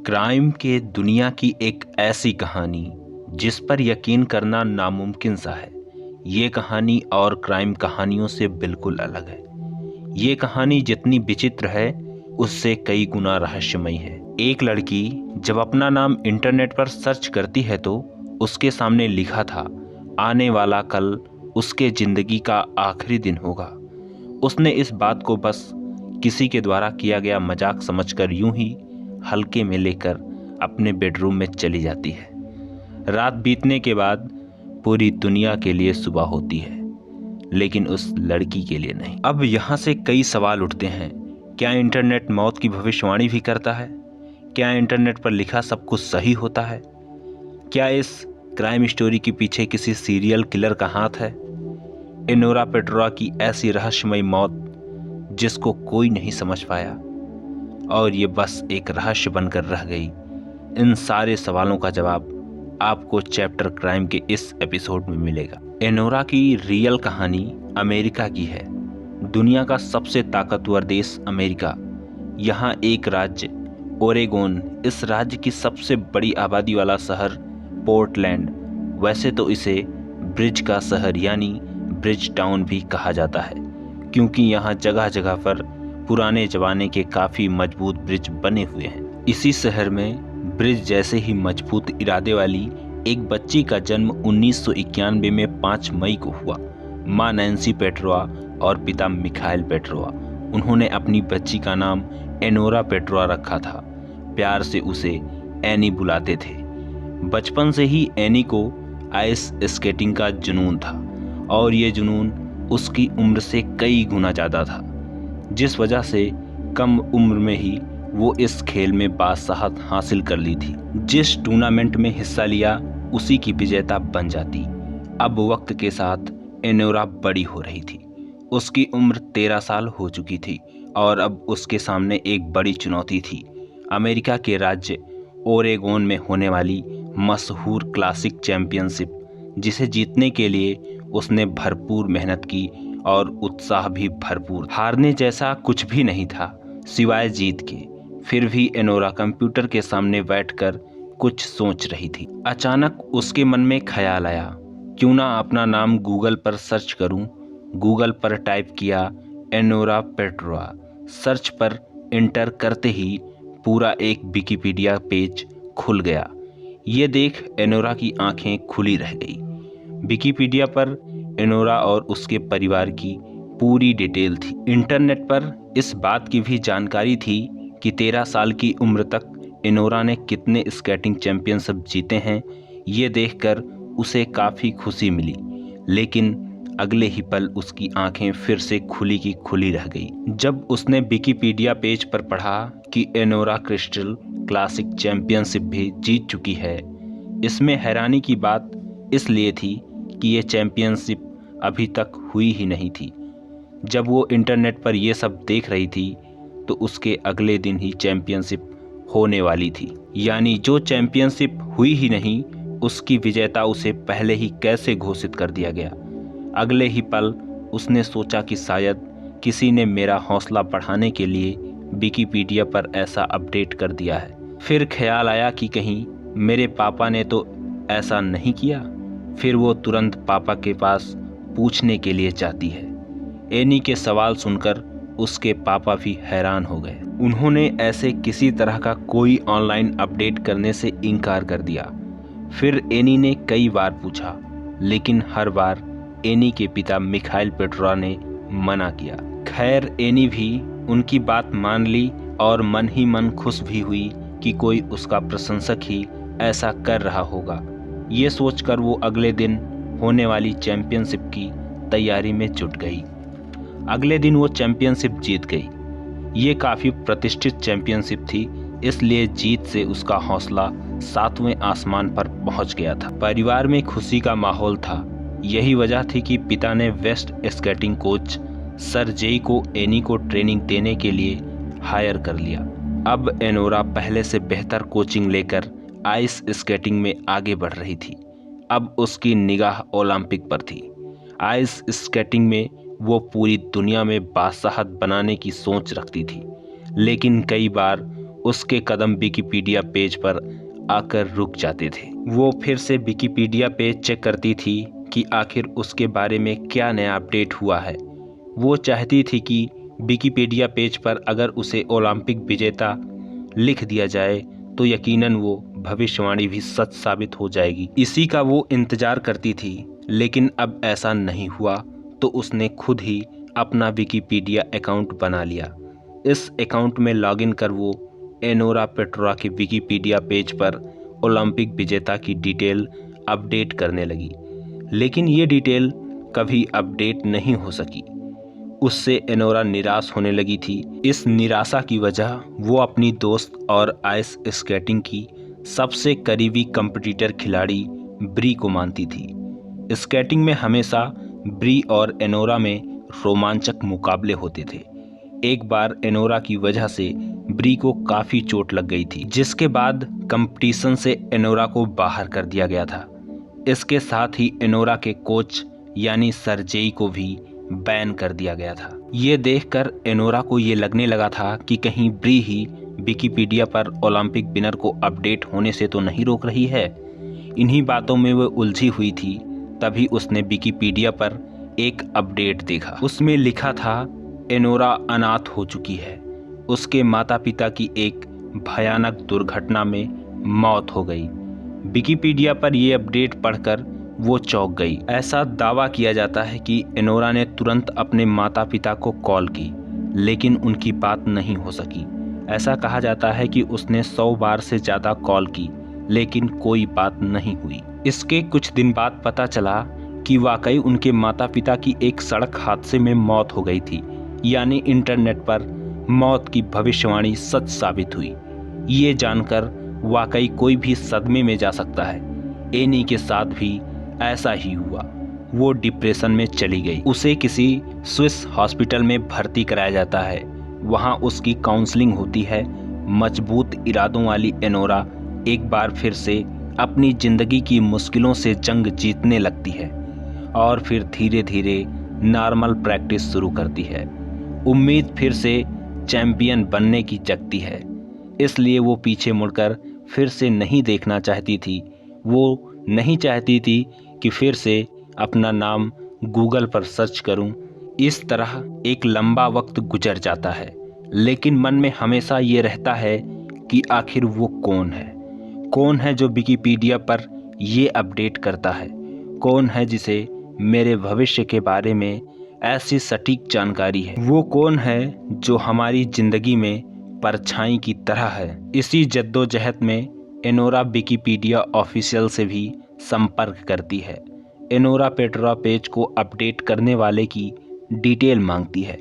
Crime के दुनिया की एक ऐसी कहानी जिस पर यकीन करना नामुमकिन सा है। ये कहानी और क्राइम कहानियों से बिल्कुल अलग है। ये कहानी जितनी विचित्र है उससे कई गुना रहस्यमयी है। एक लड़की जब अपना नाम इंटरनेट पर सर्च करती है तो उसके सामने लिखा था आने वाला कल उसके जिंदगी का आखिरी दिन होगा। उसने इस बात को बस किसी के द्वारा किया गया मजाक समझकर यूं ही हल्के में लेकर अपने बेडरूम में चली जाती है। रात बीतने के बाद पूरी दुनिया के लिए सुबह होती है, लेकिन उस लड़की के लिए नहीं। अब यहाँ से कई सवाल उठते हैं। क्या इंटरनेट मौत की भविष्यवाणी भी करता है? क्या इंटरनेट पर लिखा सब कुछ सही होता है? क्या इस क्राइम स्टोरी के पीछे किसी सीरियल किलर का हाथ है? एनोरा पेट्रोरा की ऐसी रहस्यमयी मौत जिसको कोई नहीं समझ पाया और ये बस एक रहस्य बनकर रह गई। इन सारे सवालों का जवाब आपको चैप्टर क्राइम के इस एपिसोड में मिलेगा। एनोरा की रियल कहानी अमेरिका की है। दुनिया का सबसे ताकतवर देश अमेरिका। यहाँ एक राज्य ओरेगोन, इस राज्य की सबसे बड़ी आबादी वाला शहर पोर्टलैंड, वैसे तो इसे ब्रिज का शहर यानी ब्रिज टाउन भी कहा जाता है, क्योंकि यहाँ जगह जगह पर पुराने जमाने के काफ़ी मजबूत ब्रिज बने हुए हैं। इसी शहर में ब्रिज जैसे ही मजबूत इरादे वाली एक बच्ची का जन्म 1991 में 5 मई को हुआ। माँ नैन्सी पेट्रोआ और पिता मिखाइल पेट्रोआ। उन्होंने अपनी बच्ची का नाम एनोरा पेट्रोआ रखा था। प्यार से उसे एनी बुलाते थे। बचपन से ही एनी को आइस स्केटिंग का जुनून था और ये जुनून उसकी उम्र से कई गुना ज़्यादा था, जिस वजह से कम उम्र में ही वो इस खेल में बादशाहत हासिल कर ली थी। जिस टूर्नामेंट में हिस्सा लिया उसी की विजेता बन जाती। अब वक्त के साथ एनोरा बड़ी हो रही थी। उसकी उम्र 13 साल हो चुकी थी और अब उसके सामने एक बड़ी चुनौती थी। अमेरिका के राज्य ओरेगोन में होने वाली मशहूर क्लासिक चैंपियनशिप, जिसे जीतने के लिए उसने भरपूर मेहनत की और उत्साह भी भरपूर। हारने जैसा कुछ भी नहीं था सिवाय जीत के। फिर भी एनोरा कंप्यूटर के सामने बैठकर कुछ सोच रही थी। अचानक उसके मन में ख्याल आया, क्यों ना अपना नाम गूगल पर सर्च करूं। गूगल पर टाइप किया एनोरा पेट्रोआ। सर्च पर इंटर करते ही पूरा एक विकिपीडिया पेज खुल गया। ये देख एनोरा की आंखें खुली रह गई। विकिपीडिया पर एनोरा और उसके परिवार की पूरी डिटेल थी। इंटरनेट पर इस बात की भी जानकारी थी कि 13 साल की उम्र तक एनोरा ने कितने स्केटिंग चैंपियनशिप जीते हैं। ये देखकर उसे काफ़ी खुशी मिली, लेकिन अगले ही पल उसकी आंखें फिर से खुली की खुली रह गई जब उसने विकिपीडिया पेज पर पढ़ा कि एनोरा क्रिस्टल क्लासिक चैंपियनशिप भी जीत चुकी है। इसमें हैरानी की बात इसलिए थी कि ये चैंपियनशिप अभी तक हुई ही नहीं थी। जब वो इंटरनेट पर ये सब देख रही थी तो उसके अगले दिन ही चैंपियनशिप होने वाली थी। यानी जो चैंपियनशिप हुई ही नहीं, उसकी विजेता उसे पहले ही कैसे घोषित कर दिया गया। अगले ही पल उसने सोचा कि शायद किसी ने मेरा हौसला बढ़ाने के लिए विकिपीडिया पर ऐसा अपडेट कर दिया है। फिर ख्याल आया कि कहीं मेरे पापा ने तो ऐसा नहीं किया। फिर वो तुरंत पापा के पास पूछने के लिए जाती है। एनी के सवाल सुनकर उसके पापा भी हैरान हो गए। उन्होंने ऐसे किसी तरह का कोई ऑनलाइन अपडेट करने से इनकार कर दिया। फिर एनी ने कई बार पूछा, लेकिन हर बार एनी के पिता मिखाइल पेट्रोआ ने मना किया। खैर, एनी भी उनकी बात मान ली और मन ही मन खुश भी हुई कि कोई उसका प्रशंसक ही ऐसा कर रहा होगा। ये सोचकर वो अगले दिन होने वाली चैंपियनशिप की तैयारी में जुट गई। अगले दिन वो चैंपियनशिप जीत गई। ये काफ़ी प्रतिष्ठित चैंपियनशिप थी, इसलिए जीत से उसका हौसला 7वें आसमान पर पहुंच गया था। परिवार में खुशी का माहौल था। यही वजह थी कि पिता ने वेस्ट स्केटिंग कोच सर जेई को एनी को ट्रेनिंग देने के लिए हायर कर लिया। अब एनोरा पहले से बेहतर कोचिंग लेकर आइस स्केटिंग में आगे बढ़ रही थी। अब उसकी निगाह ओलंपिक पर थी। आइस स्केटिंग में वो पूरी दुनिया में बादशाहत बनाने की सोच रखती थी, लेकिन कई बार उसके कदम विकिपीडिया पेज पर आकर रुक जाते थे। वो फिर से विकिपीडिया पेज चेक करती थी कि आखिर उसके बारे में क्या नया अपडेट हुआ है। वो चाहती थी कि विकिपीडिया पेज पर अगर उसे ओलंपिक विजेता लिख दिया जाए तो यकीनन वो भविष्यवाणी भी सच साबित हो जाएगी। इसी का वो इंतजार करती थी, लेकिन अब ऐसा नहीं हुआ तो उसने खुद ही अपना विकिपीडिया अकाउंट बना लिया। इस अकाउंट में लॉगिन कर वो एनोरा पेट्रोवा के विकिपीडिया पेज पर ओलंपिक विजेता की डिटेल अपडेट करने लगी, लेकिन ये डिटेल कभी अपडेट नहीं हो सकी। उससे एनोरा निराश होने लगी थी। इस निराशा की वजह वो अपनी दोस्त और आइस स्केटिंग की सबसे करीबी कंपटीटर खिलाड़ी ब्री को मानती थी। स्केटिंग में हमेशा ब्री और एनोरा में रोमांचक मुकाबले होते थे। एक बार एनोरा की वजह से ब्री को काफ़ी चोट लग गई थी, जिसके बाद कंपटीशन से एनोरा को बाहर कर दिया गया था। इसके साथ ही एनोरा के कोच यानी सर्जेई को भी बैन कर दिया गया था। ये देखकर एनोरा को ये लगने लगा था कि कहीं ब्री ही विकिपीडिया पर ओलंपिक विनर को अपडेट होने से तो नहीं रोक रही है। इन्हीं बातों में वो उलझी हुई थी, तभी उसने विकिपीडिया पर एक अपडेट देखा। उसमें लिखा था एनोरा अनाथ हो चुकी है। उसके माता पिता की एक भयानक दुर्घटना में मौत हो गई। विकिपीडिया पर यह अपडेट पढ़कर वो चौंक गई। ऐसा दावा किया जाता है कि एनोरा ने तुरंत अपने माता पिता को कॉल की, लेकिन उनकी बात नहीं हो सकी। ऐसा कहा जाता है कि उसने 100 बार से ज़्यादा कॉल की, लेकिन कोई बात नहीं हुई। इसके कुछ दिन बाद पता चला कि वाकई उनके माता पिता की एक सड़क हादसे में मौत हो गई थी, यानी इंटरनेट पर मौत की भविष्यवाणी सच साबित हुई। ये जानकर वाकई कोई भी सदमे में जा सकता है। एनी के साथ भी ऐसा ही हुआ। वो डिप्रेशन में चली गई। उसे किसी स्विस हॉस्पिटल में भर्ती कराया जाता है। वहाँ उसकी काउंसलिंग होती है। मजबूत इरादों वाली एनोरा एक बार फिर से अपनी जिंदगी की मुश्किलों से जंग जीतने लगती है और फिर धीरे धीरे नॉर्मल प्रैक्टिस शुरू करती है। उम्मीद फिर से चैंपियन बनने की जगती है, इसलिए वो पीछे मुड़कर फिर से नहीं देखना चाहती थी। वो नहीं चाहती थी कि फिर से अपना नाम गूगल पर सर्च करूं। इस तरह एक लंबा वक्त गुजर जाता है, लेकिन मन में हमेशा ये रहता है कि आखिर वो कौन है जो विकिपीडिया पर ये अपडेट करता है। कौन है जिसे मेरे भविष्य के बारे में ऐसी सटीक जानकारी है। वो कौन है जो हमारी जिंदगी में परछाई की तरह है। इसी जद्दोजहद में एनोरा विकिपीडिया ऑफिशियल से भी संपर्क करती है। एनोरा पेट्रोवा पेज को अपडेट करने वाले की डिटेल मांगती है,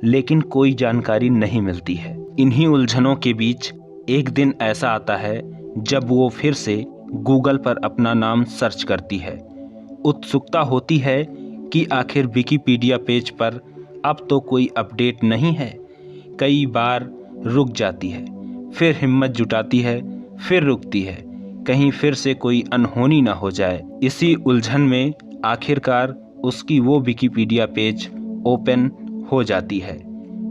लेकिन कोई जानकारी नहीं मिलती है। इन्हीं उलझनों के बीच एक दिन ऐसा आता है जब वो फिर से गूगल पर अपना नाम सर्च करती है। उत्सुकता होती है कि आखिर विकिपीडिया पेज पर अब तो कोई अपडेट नहीं है। कई बार रुक जाती है, फिर हिम्मत जुटाती है, फिर रुकती है, कहीं फिर से कोई अनहोनी ना हो जाए। इसी उलझन में आखिरकार उसकी वो विकिपीडिया पेज ओपन हो जाती है।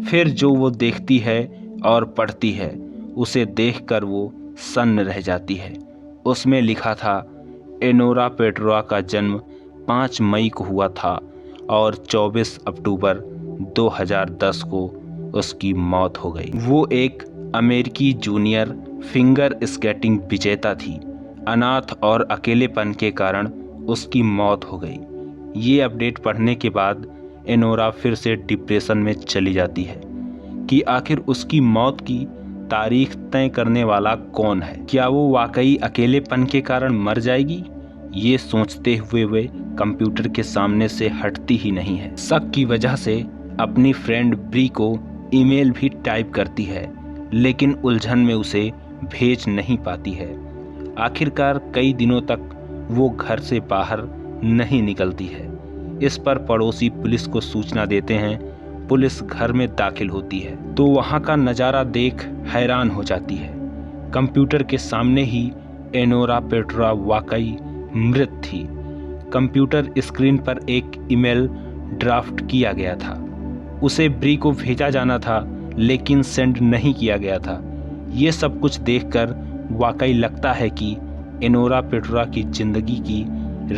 फिर जो वो देखती है और पढ़ती है, उसे देखकर वो सन्न रह जाती है। उसमें लिखा था एनोरा पेट्रोवा का जन्म 5 मई को हुआ था और 24 अक्टूबर 2010 को उसकी मौत हो गई। वो एक अमेरिकी जूनियर फिंगर स्केटिंग विजेता थी। अनाथ और अकेलेपन के कारण उसकी मौत हो गई। ये अपडेट पढ़ने के बाद एनोरा फिर से डिप्रेशन में चली जाती है कि आखिर उसकी मौत की तारीख तय करने वाला कौन है। क्या वो वाकई अकेलेपन के कारण मर जाएगी? ये सोचते हुए वे कंप्यूटर के सामने से हटती ही नहीं है। शक की वजह से अपनी फ्रेंड ब्री को ईमेल भी टाइप करती है, लेकिन उलझन में उसे भेज नहीं पाती है। आखिरकार कई दिनों तक वो घर से बाहर नहीं निकलती है। इस पर पड़ोसी पुलिस को सूचना देते हैं। पुलिस घर में दाखिल होती है तो वहाँ का नज़ारा देख हैरान हो जाती है। कंप्यूटर के सामने ही एनोरा पेट्रोवा वाकई मृत थी। कंप्यूटर स्क्रीन पर एक ईमेल ड्राफ्ट किया गया था। उसे ब्री को भेजा जाना था, लेकिन सेंड नहीं किया गया था। ये सब कुछ देखकर वाकई लगता है कि एनोरा पेट्रा की जिंदगी की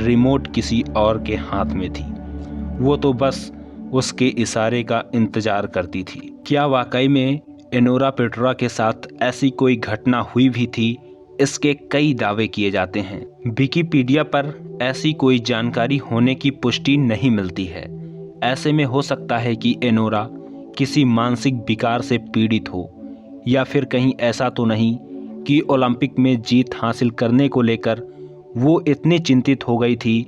रिमोट किसी और के हाथ में थी। वो तो बस उसके इशारे का इंतजार करती थी। क्या वाकई में एनोरा पेट्रा के साथ ऐसी कोई घटना हुई भी थी? इसके कई दावे किए जाते हैं। विकिपीडिया पर ऐसी कोई जानकारी होने की पुष्टि नहीं मिलती है। ऐसे में हो सकता है कि एनोरा किसी मानसिक विकार से पीड़ित हो, या फिर कहीं ऐसा तो नहीं कि ओलंपिक में जीत हासिल करने को लेकर वो इतनी चिंतित हो गई थी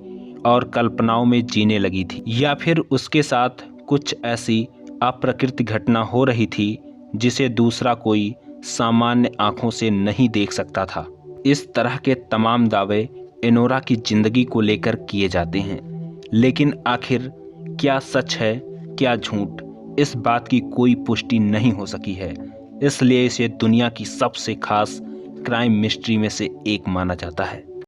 और कल्पनाओं में जीने लगी थी, या फिर उसके साथ कुछ ऐसी अप्रकृति घटना हो रही थी जिसे दूसरा कोई सामान्य आंखों से नहीं देख सकता था। इस तरह के तमाम दावे एनोरा की जिंदगी को लेकर किए जाते हैं, लेकिन आखिर क्या सच है क्या झूठ, इस बात की कोई पुष्टि नहीं हो सकी है। इसलिए इसे दुनिया की सबसे खास क्राइम मिस्ट्री में से एक माना जाता है।